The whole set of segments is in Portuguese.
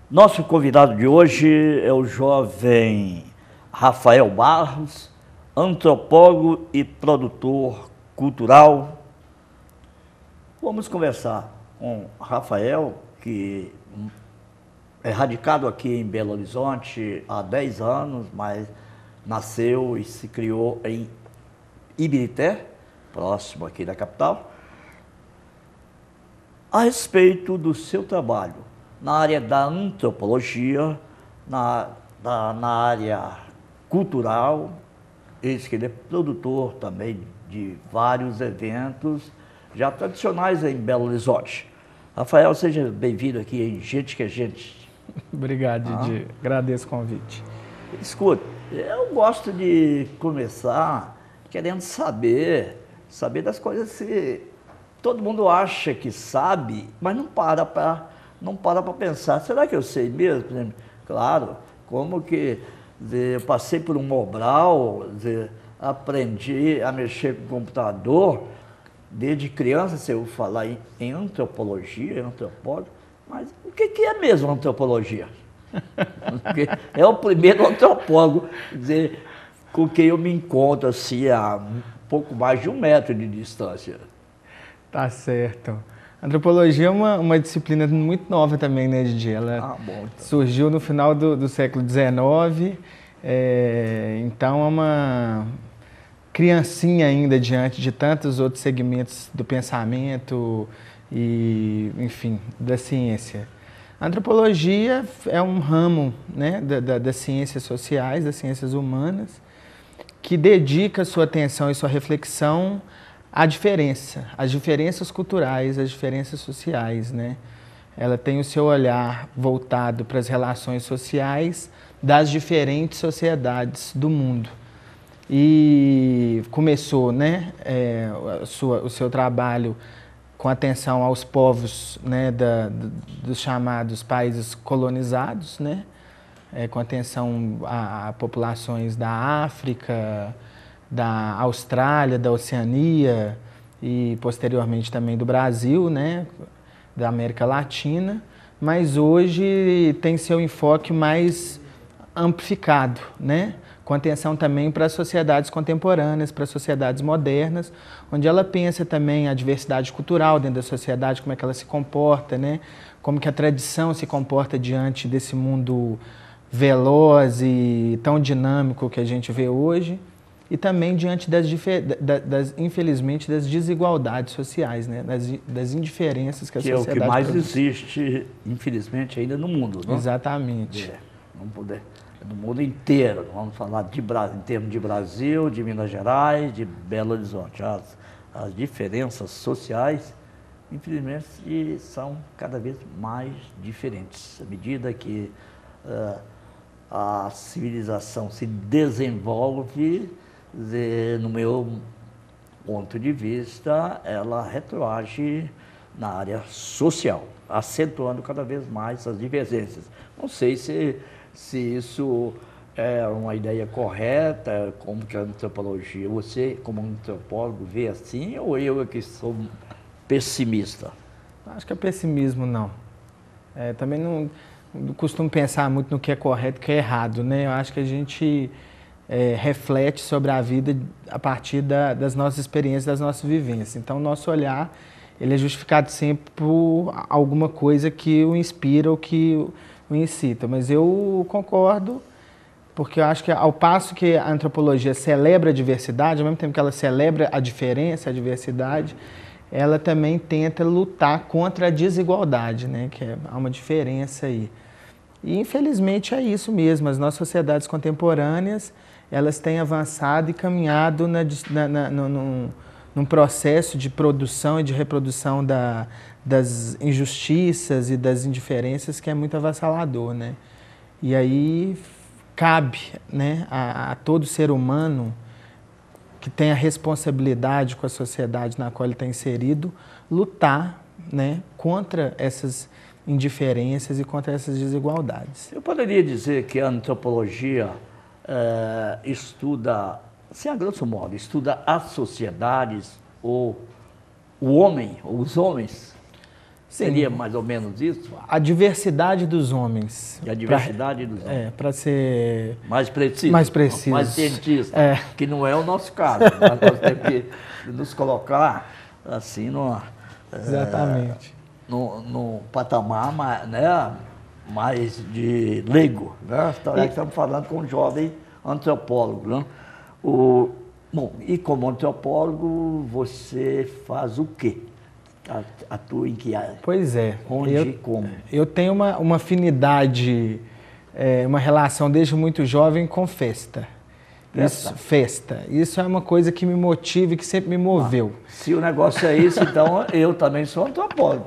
Nosso convidado de hoje é o jovem Rafael Barros, antropólogo e produtor cultural. Vamos conversar com Rafael, que é radicado aqui em Belo Horizonte há 10 anos, mas nasceu e se criou em Ibirité, próximo aqui da capital, a respeito do seu trabalho na área da antropologia, na área cultural. Eis que ele é produtor também de vários eventos já tradicionais em Belo Horizonte. Rafael, seja bem-vindo aqui em Gente que é Gente. Obrigado, Didi. Agradeço o convite. Escuta, eu gosto de começar querendo saber das coisas que todo mundo acha que sabe, mas não para para pensar. Será que eu sei mesmo? Por exemplo, claro, como que eu passei por um Mobral, aprendi a mexer com o computador, desde criança, se eu falar em antropologia, em antropólogo, mas o que é mesmo antropologia? Porque é o primeiro antropólogo com quem eu me encontro assim, a um pouco mais de 1 metro de distância. Tá certo. Antropologia é uma disciplina muito nova também, né, Didi? Ela surgiu no final do século XIX, então é uma criancinha ainda diante de tantos outros segmentos do pensamento e, enfim, da ciência. A antropologia é um ramo, né, das ciências sociais, das ciências humanas, que dedica sua atenção e sua reflexão à diferença, às diferenças culturais, às diferenças sociais, né? Ela tem o seu olhar voltado para as relações sociais das diferentes sociedades do mundo. E começou, né, o seu trabalho com atenção aos povos, né, dos chamados países colonizados, né, com atenção a populações da África, da Austrália, da Oceania e posteriormente também do Brasil, né, da América Latina, mas hoje tem seu enfoque mais amplificado, né, com atenção também para as sociedades contemporâneas, para as sociedades modernas, onde ela pensa também a diversidade cultural dentro da sociedade, como é que ela se comporta, né, como que a tradição se comporta diante desse mundo veloz e tão dinâmico que a gente vê hoje, e também diante infelizmente, das desigualdades sociais, né? das indiferenças que a sociedade é o que mais produz. existe, infelizmente, ainda no mundo, não? Exatamente. No mundo inteiro, vamos falar em termos de Brasil, de Minas Gerais, de Belo Horizonte. As diferenças sociais, infelizmente, são cada vez mais diferentes. À medida que a civilização se desenvolve, no meu ponto de vista, ela retroage na área social, acentuando cada vez mais as divergências. Não sei se isso é uma ideia correta, como que a antropologia, você como antropólogo vê assim, ou eu que sou pessimista? Acho que é pessimismo, não. Também não costumo pensar muito no que é correto e o que é errado, né? Eu acho que a gente reflete sobre a vida a partir das nossas experiências, das nossas vivências. Então, o nosso olhar, ele é justificado sempre por alguma coisa que o inspira ou que o incita. Mas eu concordo, porque eu acho que ao passo que a antropologia celebra a diversidade, ao mesmo tempo que ela celebra a diferença, a diversidade, ela também tenta lutar contra a desigualdade, né? Que há uma diferença aí. E, infelizmente, é isso mesmo. As nossas sociedades contemporâneas, elas têm avançado e caminhado num processo de produção e de reprodução das injustiças e das indiferenças que é muito avassalador, né? E aí cabe, né, a todo ser humano que tem a responsabilidade com a sociedade na qual ele está inserido, lutar, né, contra essas indiferenças e contra essas desigualdades. Eu poderia dizer que a antropologia estuda, assim, a grosso modo, estuda as sociedades ou o homem, ou os homens? Sim. Seria mais ou menos isso? A diversidade dos homens. E a diversidade dos homens. Para ser... Mais preciso. Mais preciso. Mais cientista. Que não é o nosso caso. Mas nós temos que nos colocar assim exatamente. No patamar mais de leigo. Né? Estamos falando com um jovem antropólogo. Né? Bom, e como antropólogo, você faz o quê? Atua em que área? Pois é. Onde e como? Eu tenho uma afinidade, uma relação desde muito jovem com festa. Festa. Isso é uma coisa que me motiva e que sempre me moveu. Se o negócio é isso, então eu também sou antropólogo.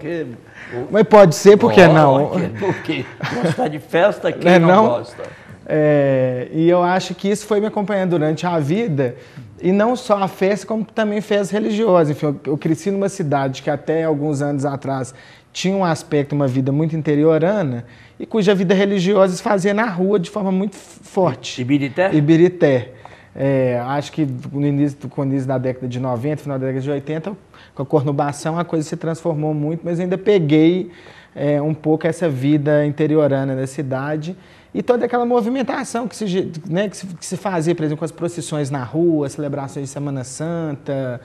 Mas pode ser, por que não? Porque gostar de festa, quem não gosta? E eu acho que isso foi me acompanhando durante a vida, e não só a festa, como também festas religiosas. Enfim, eu cresci numa cidade que até alguns anos atrás tinha um aspecto, uma vida muito interiorana, e cuja vida religiosa se fazia na rua de forma muito forte. Ibirité? Ibirité. Acho que com o início da década de 90, final da década de 80, com a conurbação a coisa se transformou muito, mas ainda peguei um pouco essa vida interiorana da cidade e toda aquela movimentação que se fazia, por exemplo, com as procissões na rua, celebrações de Semana Santa,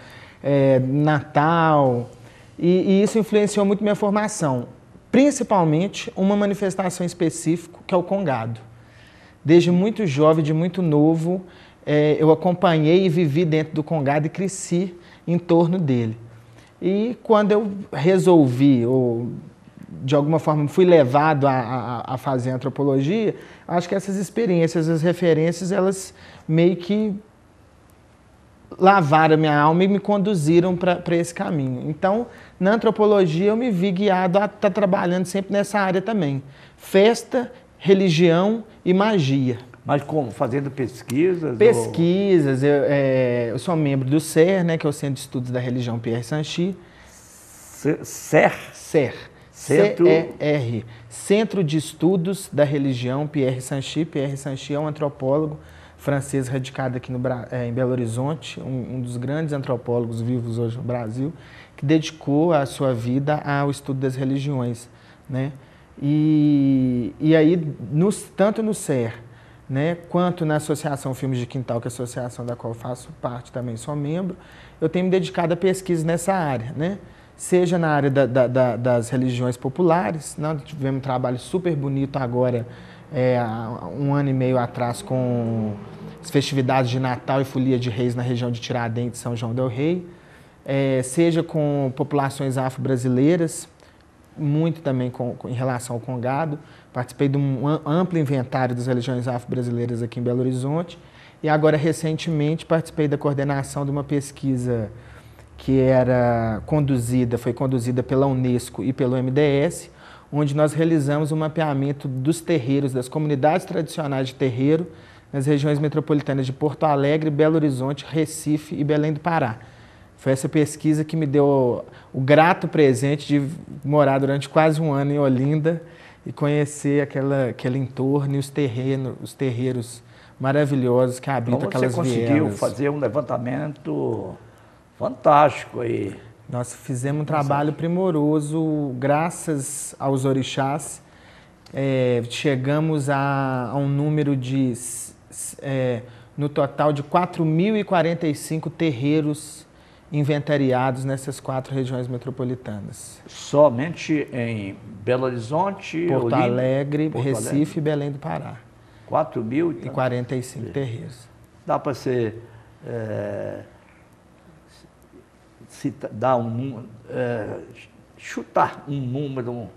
Natal, e isso influenciou muito minha formação, principalmente uma manifestação específica, que é o congado. Desde muito jovem, de muito novo, eu acompanhei e vivi dentro do congado e cresci em torno dele. E quando eu resolvi, ou de alguma forma fui levado a fazer antropologia, acho que essas experiências, as referências, elas meio que lavaram a minha alma e me conduziram para esse caminho. Então, na antropologia, eu me vi guiado a estar trabalhando sempre nessa área também. Festa, religião e magia. Mas como? Fazendo pesquisas? Pesquisas. Eu sou membro do CER, que é o Centro de Estudos da Religião Pierre Sanchi. CER? CER. C-E-R. Centro de Estudos da Religião Pierre Sanchi. Pierre Sanchi é um antropólogo francês radicado aqui em Belo Horizonte, um dos grandes antropólogos vivos hoje no Brasil, que dedicou a sua vida ao estudo das religiões. E aí, tanto no CER, quanto na Associação Filmes de Quintal, que é a associação da qual eu faço parte, também sou membro, eu tenho me dedicado a pesquisa nessa área, seja na área das religiões populares. Nós tivemos um trabalho super bonito agora, há um ano e meio atrás, com as festividades de Natal e Folia de Reis na região de Tiradentes e São João del Rei, seja com populações afro-brasileiras, muito também em relação ao congado. Participei de um amplo inventário das religiões afro-brasileiras aqui em Belo Horizonte, e agora, recentemente, participei da coordenação de uma pesquisa que foi conduzida pela Unesco e pelo MDS, onde nós realizamos um mapeamento dos terreiros, das comunidades tradicionais de terreiro, nas regiões metropolitanas de Porto Alegre, Belo Horizonte, Recife e Belém do Pará. Foi essa pesquisa que me deu o grato presente de morar durante quase um ano em Olinda e conhecer aquele entorno e os terreiros maravilhosos que habitam aquelas vielas. Você conseguiu fazer um levantamento fantástico aí. Nós fizemos um trabalho primoroso, graças aos orixás. Chegamos a um número no total de 4.045 terreiros inventariados nessas 4 regiões metropolitanas. Somente em Belo Horizonte, Porto Alegre, Recife e Belém do Pará. 4.045 terreiros. Dá para você chutar um número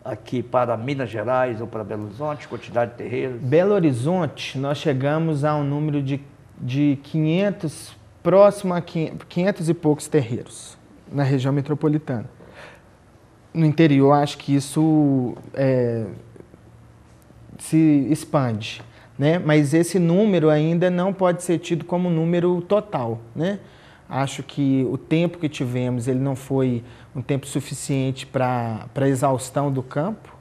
aqui para Minas Gerais ou para Belo Horizonte, quantidade de terreiros? Belo Horizonte, nós chegamos a um número de 500, próximo a 500 e poucos terreiros na região metropolitana. No interior, acho que isso se expande, mas esse número ainda não pode ser tido como número total, Acho que o tempo que tivemos, ele não foi um tempo suficiente para a exaustão do campo,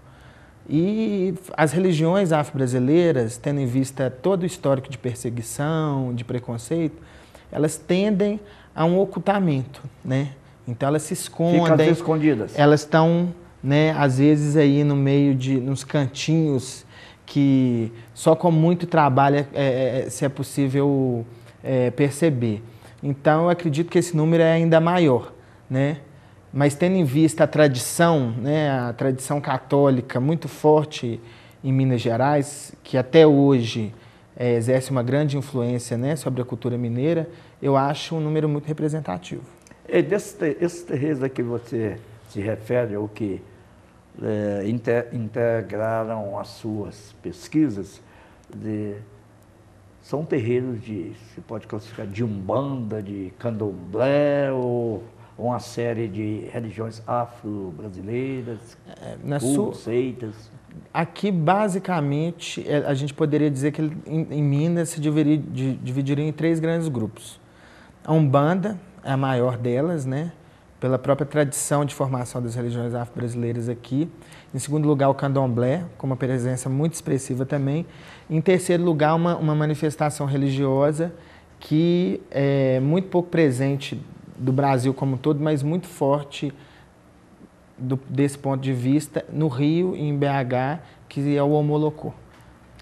e as religiões afro-brasileiras, tendo em vista todo o histórico de perseguição, de preconceito, elas tendem há um ocultamento, né? Então elas se escondem. Ficam escondidas. Elas estão, né, às vezes aí no meio nos cantinhos que só com muito trabalho se é possível perceber. Então eu acredito que esse número é ainda maior, né? Mas tendo em vista a tradição, né, a tradição católica muito forte em Minas Gerais, que até hoje exerce uma grande influência, né, sobre a cultura mineira, eu acho um número muito representativo. Esses terreiros a que você se refere, ou que integraram as suas pesquisas, são terreiros se pode classificar de Umbanda, de Candomblé, ou uma série de religiões afro-brasileiras, seitas? Aqui, basicamente, a gente poderia dizer que em Minas se dividiria em 3 grandes grupos. A Umbanda é a maior delas, né? Pela própria tradição de formação das religiões afro-brasileiras aqui. Em segundo lugar, o Candomblé, com uma presença muito expressiva também. Em terceiro lugar, uma manifestação religiosa que é muito pouco presente do Brasil como um todo, mas muito forte desse ponto de vista no Rio e em BH, que é o Omolocô,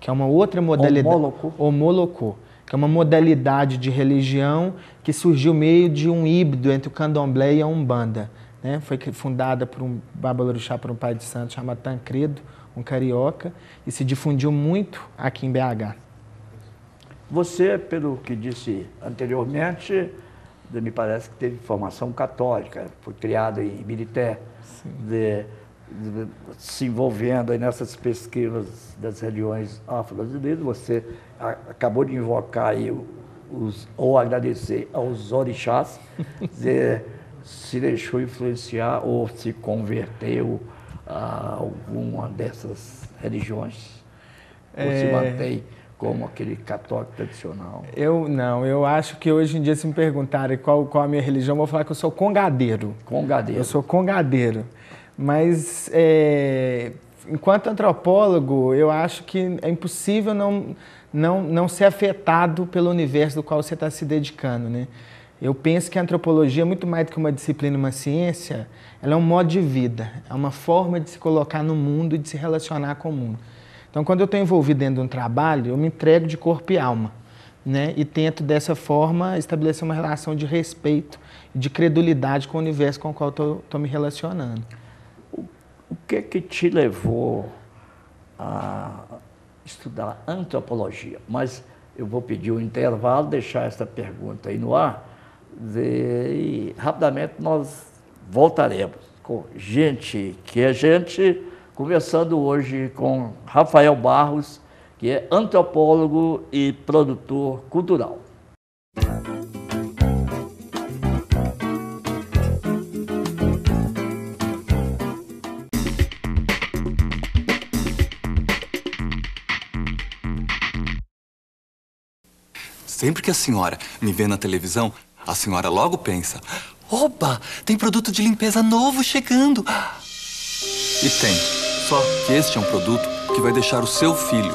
que é uma outra modalidade. Omolocô, que é uma modalidade de religião que surgiu meio de um híbrido entre o Candomblé e a Umbanda, né? Foi fundada por um babalorixá, por um pai de santo chamado Tancredo, um carioca, e se difundiu muito aqui em BH. Você, pelo que disse anteriormente, me parece que teve formação católica, foi criado em Ibirité, se envolvendo aí nessas pesquisas das religiões afro-brasileiras. Você acabou de invocar aí ou agradecer aos orixás, se deixou influenciar ou se converteu a alguma dessas religiões, ou se mantém como aquele católico tradicional? Eu acho que hoje em dia, se me perguntarem qual a minha religião, eu vou falar que eu sou congadeiro. Congadeiro. Eu sou congadeiro. Mas, enquanto antropólogo, eu acho que é impossível não ser afetado pelo universo do qual você está se dedicando, né? Eu penso que a antropologia, muito mais do que uma disciplina, uma ciência, ela é um modo de vida, é uma forma de se colocar no mundo e de se relacionar com o mundo. Então, quando eu estou envolvido dentro de um trabalho, eu me entrego de corpo e alma, né? E tento, dessa forma, estabelecer uma relação de respeito e de credulidade com o universo com o qual estou me relacionando. O que te levou a estudar antropologia? Mas eu vou pedir um intervalo, deixar essa pergunta aí no ar, e rapidamente nós voltaremos com gente que é gente, conversando hoje com Rafael Barros, que é antropólogo e produtor cultural. Sempre que a senhora me vê na televisão, a senhora logo pensa: oba, tem produto de limpeza novo chegando. E tem. Só que este é um produto que vai deixar o seu filho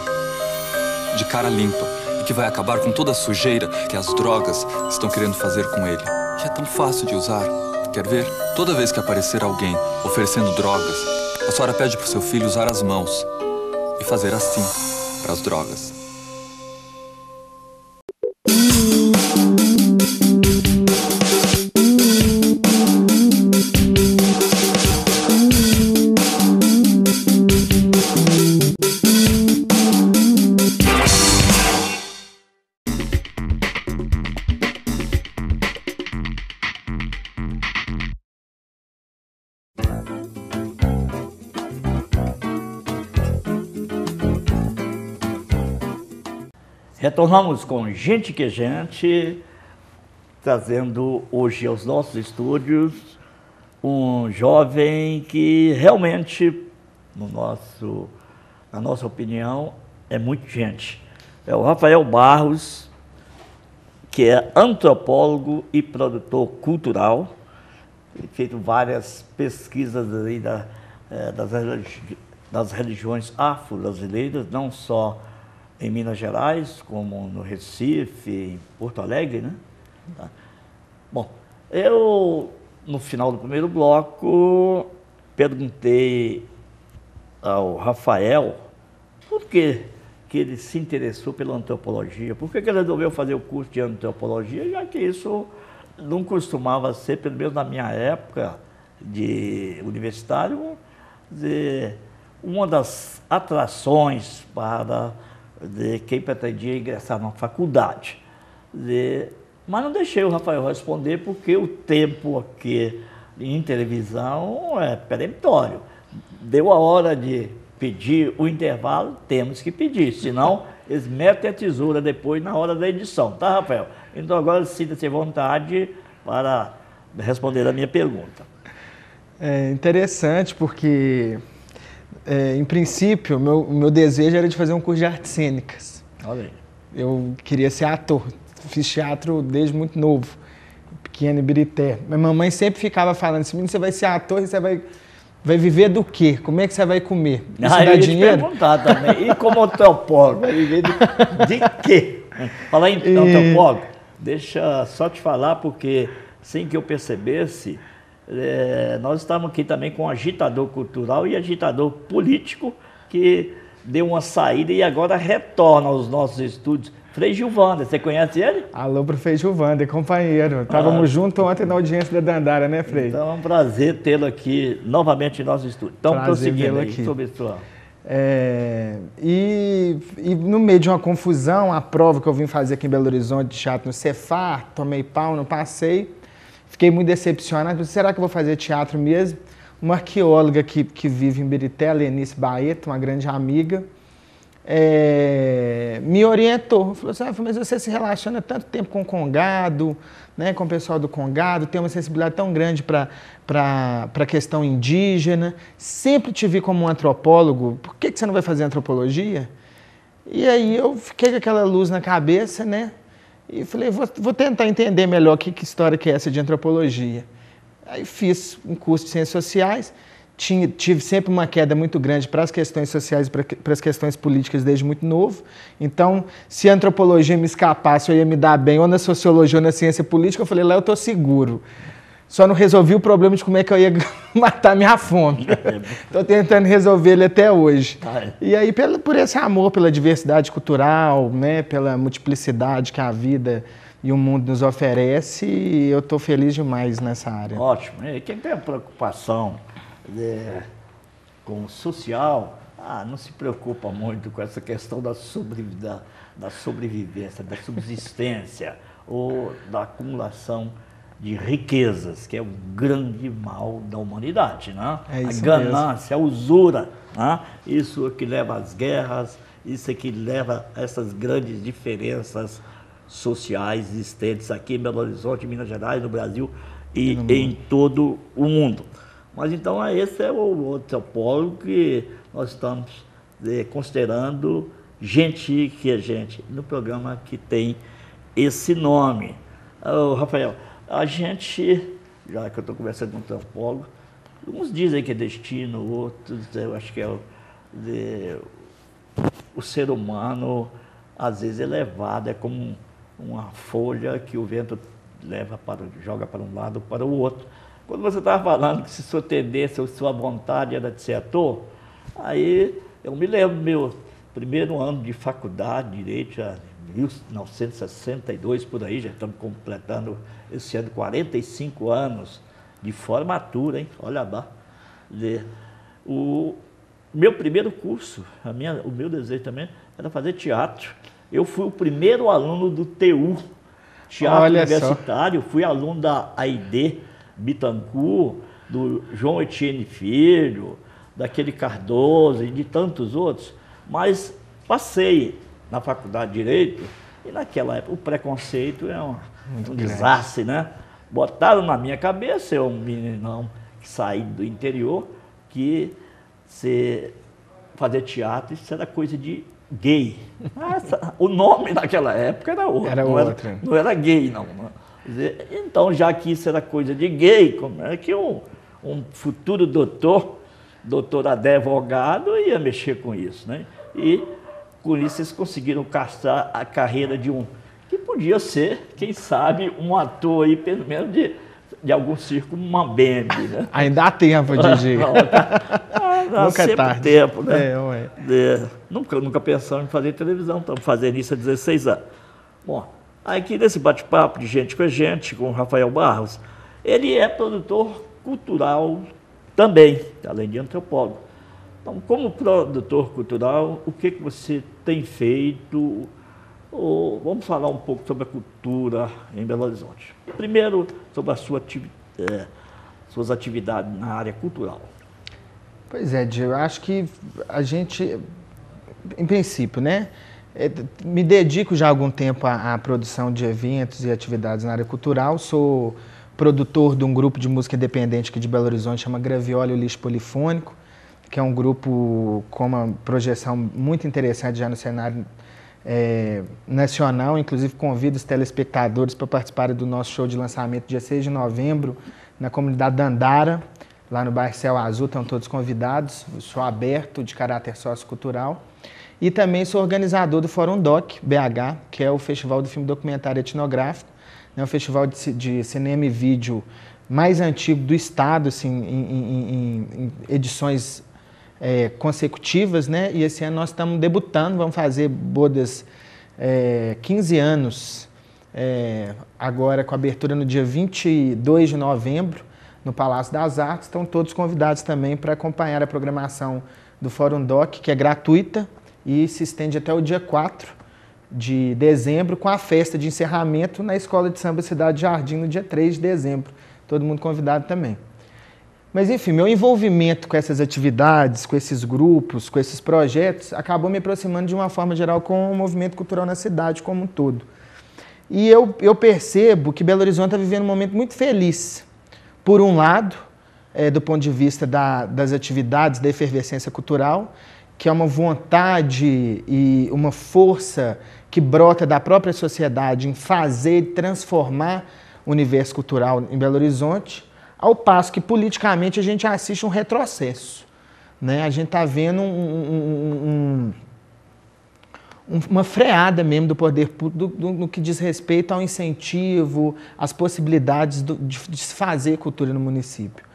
de cara limpa e que vai acabar com toda a sujeira que as drogas estão querendo fazer com ele. E é tão fácil de usar. Quer ver? Toda vez que aparecer alguém oferecendo drogas, a senhora pede para o seu filho usar as mãos e fazer assim para as drogas. Retornamos com Gente que é Gente, trazendo hoje aos nossos estúdios um jovem que realmente, na nossa opinião, é muito gente. É o Rafael Barros, que é antropólogo e produtor cultural, feito várias pesquisas aí das religiões afro-brasileiras, não só em Minas Gerais, como no Recife, em Porto Alegre, né? Bom, eu, no final do primeiro bloco, perguntei ao Rafael por que ele se interessou pela antropologia, por que ele resolveu fazer o curso de antropologia, já que isso não costumava ser, pelo menos na minha época de universitário, uma das atrações para quem pretendia ingressar na faculdade. Mas não deixei o Rafael responder, porque o tempo aqui em televisão é peremptório. Deu a hora de pedir o intervalo, temos que pedir, senão eles metem a tesoura depois na hora da edição, tá, Rafael? Então agora sinta-se à vontade para responder a minha pergunta. É interessante porque, em princípio, o meu desejo era de fazer um curso de artes cênicas. Olha aí. Eu queria ser ator, fiz teatro desde muito novo, pequeno em Ibirité. Minha mamãe sempre ficava falando assim, você vai ser ator e você vai viver do quê? Como é que você vai comer? Isso dá dinheiro? Eu ia te perguntar também. E como antropólogo, vai viver de quê? Falar em antropólogo, deixa só te falar, porque sem que eu percebesse, nós estamos aqui também com um agitador cultural e agitador político que deu uma saída e agora retorna aos nossos estúdios. Frei Gilvander, você conhece ele? Alô pro Frei Gilvander, companheiro. Estávamos juntos ontem na audiência da Dandara, né, Frei? Então é um prazer tê-lo aqui novamente em nosso estúdio. Então, prosseguindo aí sobre isso. E no meio de uma confusão, a prova que eu vim fazer aqui em Belo Horizonte de teatro no Cefar, tomei pau, não passei. Fiquei muito decepcionado. Será que eu vou fazer teatro mesmo? Uma arqueóloga que vive em Ibirité, a Lenice Baeta, uma grande amiga, me orientou. Falou assim, mas você se relaciona tanto tempo com o Congado, né, com o pessoal do Congado, tem uma sensibilidade tão grande para a questão indígena, sempre te vi como um antropólogo, por que você não vai fazer antropologia? E aí eu fiquei com aquela luz na cabeça, né? E falei, vou tentar entender melhor que história que é essa de antropologia. Aí fiz um curso de Ciências Sociais, tive sempre uma queda muito grande para as questões sociais e para as questões políticas desde muito novo. Então, se a antropologia me escapasse, eu ia me dar bem, ou na sociologia ou na ciência política, eu falei, lá eu estou seguro. Só não resolvi o problema de como é que eu ia matar minha fome. Estou tentando resolver ele até hoje. E aí, por esse amor pela diversidade cultural, né, pela multiplicidade que a vida e o mundo nos oferece, eu estou feliz demais nessa área. Ótimo. E quem tem a preocupação com o social, não se preocupa muito com essa questão da sobrevivência, da subsistência ou da acumulação de riquezas, que é o grande mal da humanidade, né? É isso a ganância, mesmo. A usura, né? Isso é que leva às guerras, isso é que leva a essas grandes diferenças sociais existentes aqui em Belo Horizonte, em Minas Gerais, no Brasil e em todo o mundo. Mas então esse é o antropólogo que nós estamos considerando gente que é gente, no programa que tem esse nome. Rafael, a gente, já que eu estou conversando com um antropólogo, uns dizem que é destino, outros eu acho que é o ser humano, às vezes é levado, é como uma folha que o vento joga para um lado ou para o outro. Quando você estava falando que se sua tendência ou sua vontade era de ser ator, aí eu me lembro do meu primeiro ano de faculdade de Direito, já em 1962, por aí, já estamos completando esse ano 45 anos de formatura, hein? Olha lá. O meu primeiro curso, o meu desejo também era fazer teatro. Eu fui o primeiro aluno do TU, Teatro Universitário, fui aluno da AID Bittencourt, do João Etienne Filho, daquele Cardoso e de tantos outros, mas passei na faculdade de Direito e naquela época o preconceito é um desastre, né? Botaram na minha cabeça, eu um meninão que saí do interior, que fazer teatro isso era coisa de gay. O nome naquela época era outro. Não era gay, não. Então, já que isso era coisa de gay, como é que um futuro doutor advogado ia mexer com isso, né? E com isso eles conseguiram castrar a carreira de um que podia ser, quem sabe, um ator aí, pelo menos de algum circo mambembe, né? Ainda há tempo, Didi. Nunca é tarde. Tempo, né? Ué. Nunca pensamos em fazer televisão, estamos fazendo isso há 16 anos. Bom, aqui nesse bate-papo de gente com gente, com o Rafael Barros, ele é produtor cultural também, além de antropólogo. Então, como produtor cultural, o que você tem feito? Vamos falar um pouco sobre a cultura em Belo Horizonte. Primeiro, sobre as suas atividades na área cultural. Pois é, Gil, eu acho que a gente, em princípio, né, me dedico já há algum tempo à produção de eventos e atividades na área cultural. Sou produtor de um grupo de música independente aqui de Belo Horizonte, chama Gravioli, o Lixo Polifônico, que é um grupo com uma projeção muito interessante já no cenário nacional. Inclusive convido os telespectadores para participarem do nosso show de lançamento dia 6 de novembro na comunidade Dandara, lá no bairro Céu Azul. Estão todos convidados, o show aberto de caráter sociocultural. E também sou organizador do Fórum Doc BH, que é o Festival do Filme Documentário Etnográfico, né, o festival de cinema e vídeo mais antigo do estado, assim, em edições consecutivas, né? E esse ano nós estamos debutando, vamos fazer bodas 15 anos, agora com abertura no dia 22 de novembro, no Palácio das Artes. Estão todos convidados também para acompanhar a programação do Fórum Doc, que é gratuita e se estende até o dia 4 de dezembro, com a festa de encerramento na Escola de Samba Cidade Jardim, no dia 3 de dezembro. Todo mundo convidado também. Mas, enfim, meu envolvimento com essas atividades, com esses grupos, com esses projetos, acabou me aproximando de uma forma geral com o movimento cultural na cidade como um todo. E eu percebo que Belo Horizonte está vivendo um momento muito feliz. Por um lado, do ponto de vista das atividades, da efervescência cultural, que é uma vontade e uma força que brota da própria sociedade em fazer e transformar o universo cultural em Belo Horizonte, ao passo que politicamente a gente assiste um retrocesso, né? A gente está vendo uma freada mesmo do poder público no que diz respeito ao incentivo, às possibilidades de se fazer cultura no município.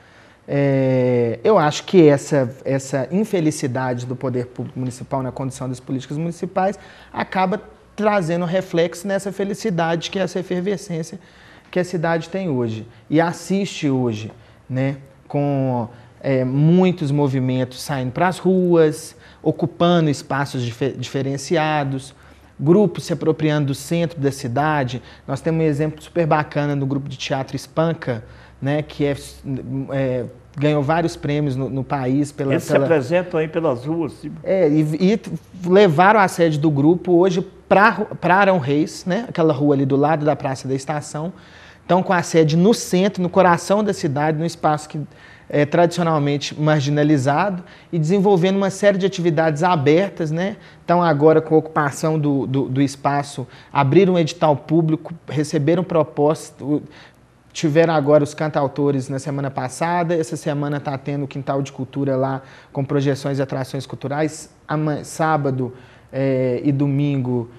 Eu acho que essa infelicidade do poder público municipal na condução das políticas municipais acaba trazendo reflexo nessa felicidade que é essa efervescência que a cidade tem hoje. E assiste hoje, né, com muitos movimentos saindo para as ruas, ocupando espaços diferenciados, grupos se apropriando do centro da cidade. Nós temos um exemplo super bacana no grupo de teatro Espanca, né, que ganhou vários prêmios no país. Eles se apresentam aí pelas ruas. E levaram a sede do grupo hoje para Arão Reis, né, aquela rua ali do lado da Praça da Estação. Estão com a sede no centro, no coração da cidade, num espaço que é tradicionalmente marginalizado, e desenvolvendo uma série de atividades abertas, né? Então, agora, com a ocupação do espaço, abriram um edital público, receberam propostas. Tiveram agora os cantautores na semana passada. Essa semana está tendo o Quintal de Cultura lá, com projeções e atrações culturais. Sábado e domingo,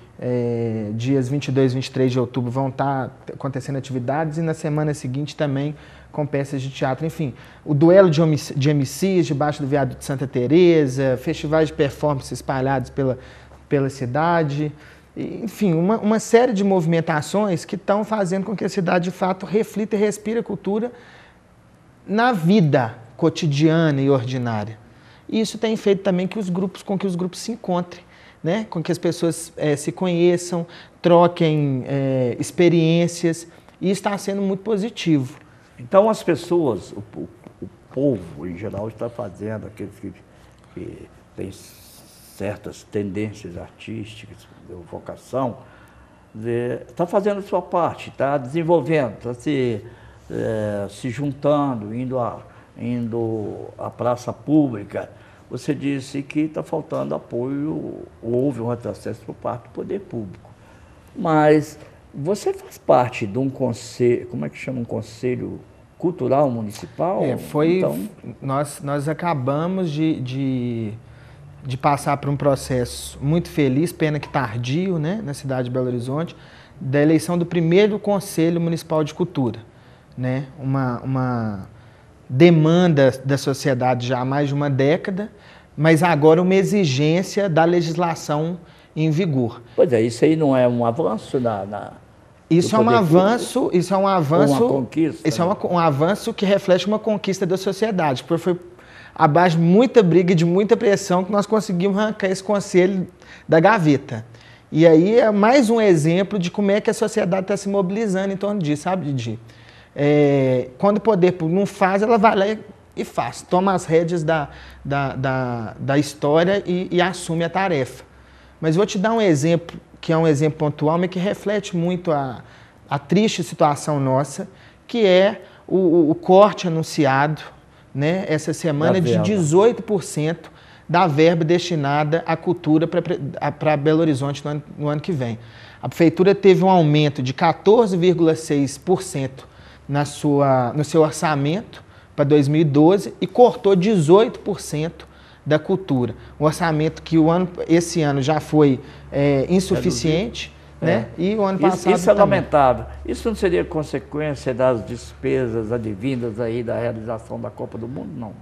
dias 22 e 23 de outubro, vão estar acontecendo atividades. E na semana seguinte também com peças de teatro. Enfim, o duelo de MCs debaixo do Viaduto de Santa Teresa, festivais de performance espalhados pela cidade. Enfim, uma série de movimentações que estão fazendo com que a cidade, de fato, reflita e respire a cultura na vida cotidiana e ordinária. E isso tem feito também com que os grupos se encontrem, né? Com que as pessoas se conheçam, troquem experiências, e está sendo muito positivo. Então, as pessoas, o povo em geral, está fazendo, aqueles que têm certas tendências artísticas, vocação, está fazendo a sua parte, está desenvolvendo, está se juntando, indo à praça pública. Você disse que está faltando apoio, houve um retrocesso por parte do poder público. Mas você faz parte de um conselho, como é que chama, um conselho cultural municipal? Então... Nós acabamos de passar por um processo muito feliz, pena que tardio, né, na cidade de Belo Horizonte, da eleição do primeiro Conselho Municipal de Cultura, né? Uma demanda da sociedade já há mais de uma década, mas agora uma exigência da legislação em vigor. Pois é, isso aí não é um avanço Isso é um avanço, uma conquista, isso é um avanço que reflete uma conquista da sociedade, porque foi à base de muita briga e de muita pressão que nós conseguimos arrancar esse conselho da gaveta. E aí é mais um exemplo de como é que a sociedade está se mobilizando em torno disso, sabe, Didi? Quando o poder público não faz, ela vai lá e faz, toma as rédeas da história e assume a tarefa. Mas vou te dar um exemplo, que é um exemplo pontual, mas que reflete muito a triste situação nossa, que é o corte anunciado, né, essa semana de 18% da verba destinada à cultura para Belo Horizonte no ano que vem. A prefeitura teve um aumento de 14,6% no seu orçamento para 2012 e cortou 18% da cultura. Um orçamento que esse ano já foi insuficiente, né? E o ano passado isso é lamentável. Isso não seria consequência das despesas advindas aí da realização da Copa do Mundo? Não.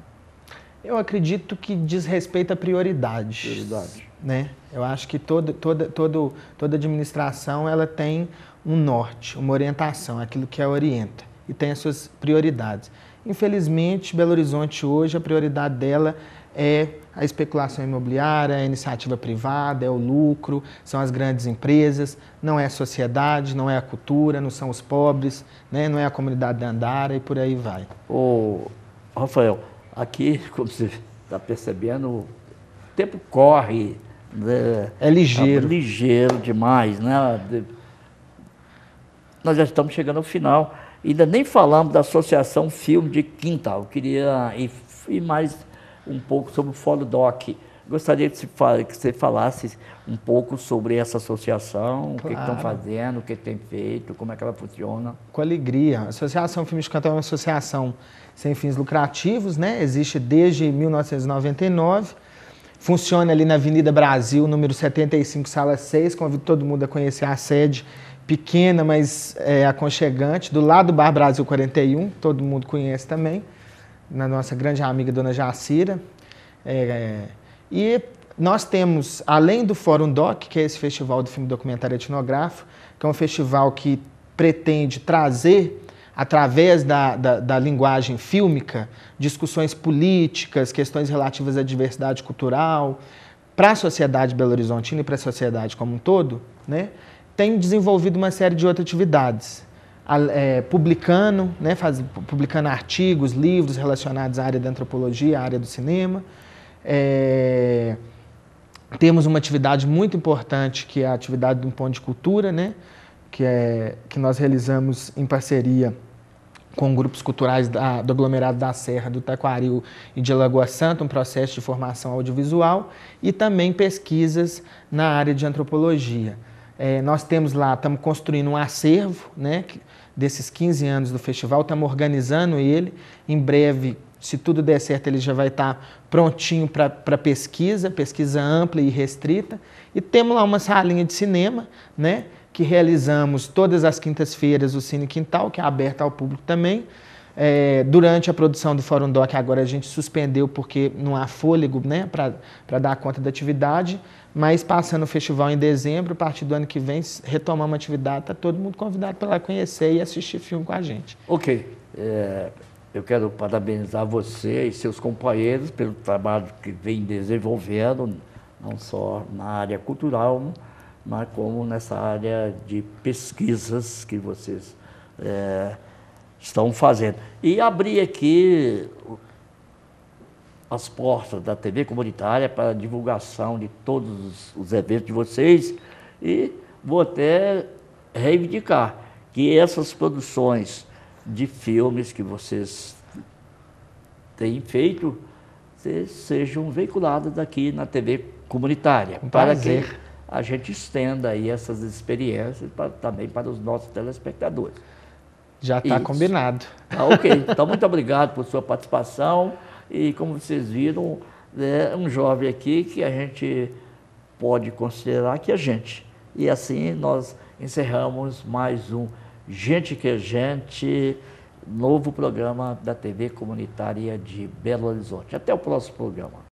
Eu acredito que diz respeito a prioridades. Né? Eu acho que toda administração ela tem um norte, uma orientação, aquilo que a orienta, e tem as suas prioridades. Infelizmente, Belo Horizonte hoje, a prioridade dela é a especulação imobiliária, a iniciativa privada, é o lucro, são as grandes empresas, não é a sociedade, não é a cultura, não são os pobres, né? Não é a comunidade da Andara e por aí vai. Ô, Rafael, aqui, como você está percebendo, o tempo corre. Né? É ligeiro. É ligeiro demais, né? Nós já estamos chegando ao final. Ainda nem falamos da Associação Filme de Quintal. Eu queria ir mais um pouco sobre o Fórum Doc. Gostaria que você falasse um pouco sobre essa associação, claro. O que estão fazendo, o que tem feito, como é que ela funciona. Com alegria. A Associação Filme de Quintal é uma associação sem fins lucrativos, né? Existe desde 1999. Funciona ali na Avenida Brasil, número 75, sala 6. Convido todo mundo a conhecer a sede, pequena, mas aconchegante, do lado do Bar Brasil 41, todo mundo conhece também, na nossa grande amiga Dona Jacira. E nós temos, além do Fórum Doc, que é esse festival do filme documentário etnográfico, que é um festival que pretende trazer, através da linguagem fílmica, discussões políticas, questões relativas à diversidade cultural, para a sociedade belo-horizontina e para a sociedade como um todo, né? Tem desenvolvido uma série de outras atividades, publicando artigos, livros relacionados à área da antropologia, à área do cinema. Temos uma atividade muito importante, que é a atividade do Ponto de Cultura, né? que nós realizamos em parceria com grupos culturais do aglomerado da Serra, do Taquaril e de Lagoa Santa, um processo de formação audiovisual, e também pesquisas na área de antropologia. Nós temos lá, estamos construindo um acervo, né, desses 15 anos do festival, estamos organizando ele. Em breve, se tudo der certo, ele já vai estar prontinho para pesquisa ampla e restrita. E temos lá uma salinha de cinema, né, que realizamos todas as quintas-feiras, o Cine Quintal, que é aberto ao público também. Durante a produção do Fórum Doc, agora a gente suspendeu porque não há fôlego, né, para dar conta da atividade, mas passando o festival em dezembro, a partir do ano que vem, retomamos a atividade, está todo mundo convidado para lá conhecer e assistir filme com a gente. Ok. Eu quero parabenizar você e seus companheiros pelo trabalho que vem desenvolvendo, não só na área cultural, mas como nessa área de pesquisas que vocês estão fazendo. E abrir aqui as portas da TV comunitária para a divulgação de todos os eventos de vocês, e vou até reivindicar que essas produções de filmes que vocês têm feito sejam veiculadas aqui na TV comunitária, para que a gente estenda aí essas experiências também para os nossos telespectadores. Já está combinado. Ok, então muito obrigado por sua participação. E como vocês viram, é um jovem aqui que a gente pode considerar que a gente E assim nós encerramos mais um Gente que Gente, novo programa da TV Comunitária de Belo Horizonte. Até o próximo programa.